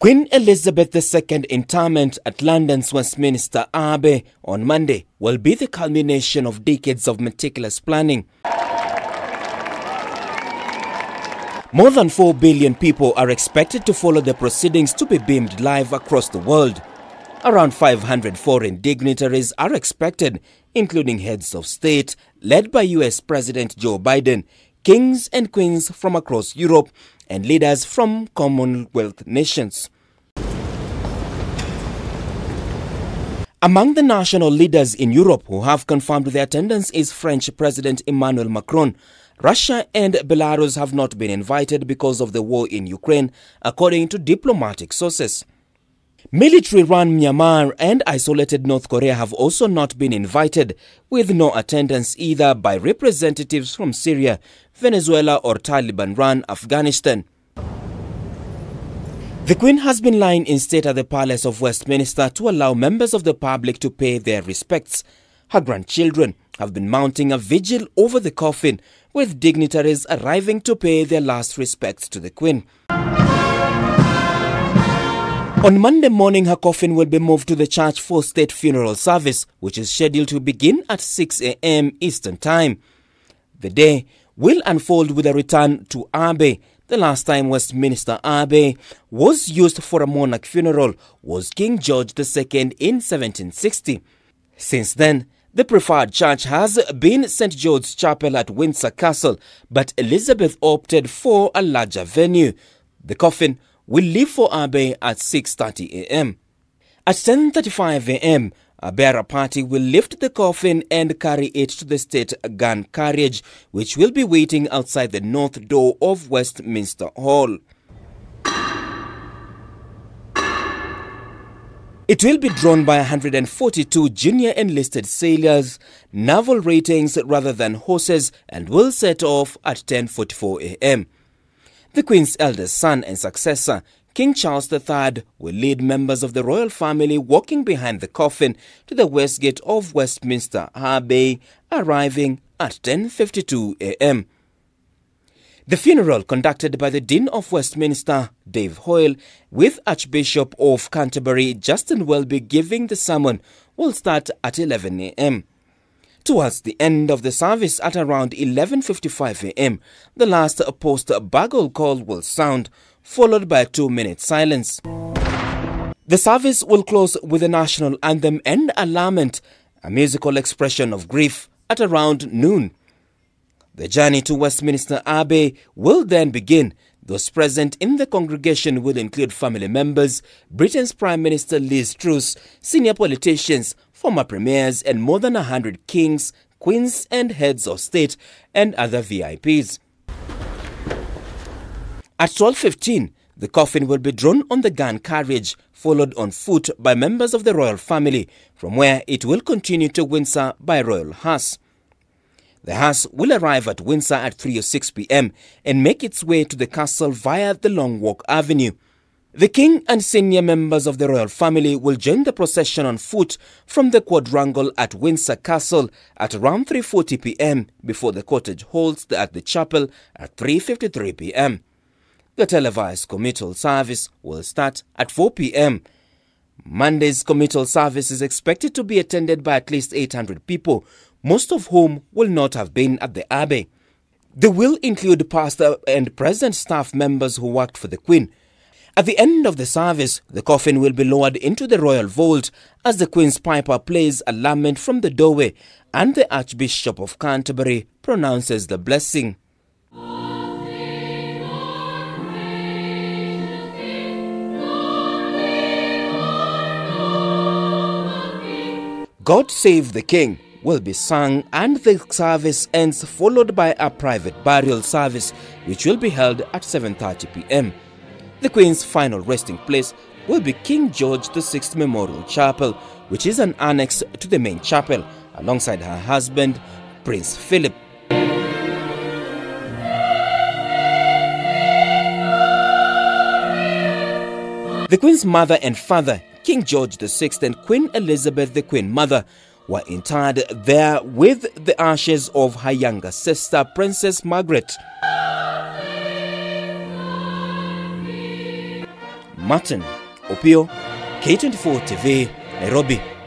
Queen Elizabeth II interment at London's Westminster Abbey on Monday will be the culmination of decades of meticulous planning. More than 4 billion people are expected to follow the proceedings to be beamed live across the world. Around 500 foreign dignitaries are expected, including heads of state led by US President Joe Biden, kings and queens from across Europe, and leaders from Commonwealth nations. Among the national leaders in Europe who have confirmed their attendance is French President Emmanuel Macron. Russia and Belarus have not been invited because of the war in Ukraine, according to diplomatic sources. Military-run Myanmar and isolated North Korea have also not been invited, with no attendance either by representatives from Syria, Venezuela or Taliban-run Afghanistan. The Queen has been lying in state at the Palace of Westminster to allow members of the public to pay their respects. Her grandchildren have been mounting a vigil over the coffin, with dignitaries arriving to pay their last respects to the Queen. On Monday morning, her coffin will be moved to the church for state funeral service, which is scheduled to begin at 6 a.m. Eastern Time. The day will unfold with a return to Abbey. The last time Westminster Abbey was used for a monarch funeral was King George II in 1760. Since then, the preferred church has been St. George's Chapel at Windsor Castle, but Elizabeth opted for a larger venue. The coffin will leave for Abbey at 6:30 a.m. At 10:35 a.m., a bearer party will lift the coffin and carry it to the state gun carriage, which will be waiting outside the north door of Westminster Hall. It will be drawn by 142 junior enlisted sailors, naval ratings rather than horses, and will set off at 10:44 a.m. The Queen's eldest son and successor, King Charles III, will lead members of the royal family walking behind the coffin to the west gate of Westminster Abbey, arriving at 10:52 a.m. The funeral, conducted by the Dean of Westminster, Dave Hoyle, with Archbishop of Canterbury, Justin Welby, giving the sermon, will start at 11 a.m. Towards the end of the service at around 11:55 a.m., the last post-bugle call will sound, followed by a 2-minute silence. The service will close with a national anthem and a lament, a musical expression of grief, at around noon. The journey to Westminster Abbey will then begin. Those present in the congregation will include family members, Britain's Prime Minister Liz Truss, senior politicians, former premiers, and more than 100 kings, queens, and heads of state, and other VIPs. At 12:15, the coffin will be drawn on the gun carriage, followed on foot by members of the royal family, from where it will continue to Windsor by royal hearse. The hearse will arrive at Windsor at 3:06 p.m. and make its way to the castle via the Long Walk Avenue. The King and senior members of the royal family will join the procession on foot from the quadrangle at Windsor Castle at around 3:40 p.m. before the cortege holds at the chapel at 3:53 p.m. The televised committal service will start at 4 p.m. Monday's committal service is expected to be attended by at least 800 people, most of whom will not have been at the Abbey. They will include pastor and present staff members who worked for the Queen. At the end of the service, the coffin will be lowered into the royal vault as the Queen's piper plays a lament from the doorway and the Archbishop of Canterbury pronounces the blessing. God Save the King will be sung, and the service ends, followed by a private burial service which will be held at 7:30 p.m. The Queen's final resting place will be King George VI Memorial Chapel, which is an annex to the main chapel, alongside her husband, Prince Philip. The Queen's mother and father, King George VI and Queen Elizabeth, the Queen Mother, were interred there with the ashes of her younger sister, Princess Margaret. Martin Opio, K24 TV, Nairobi.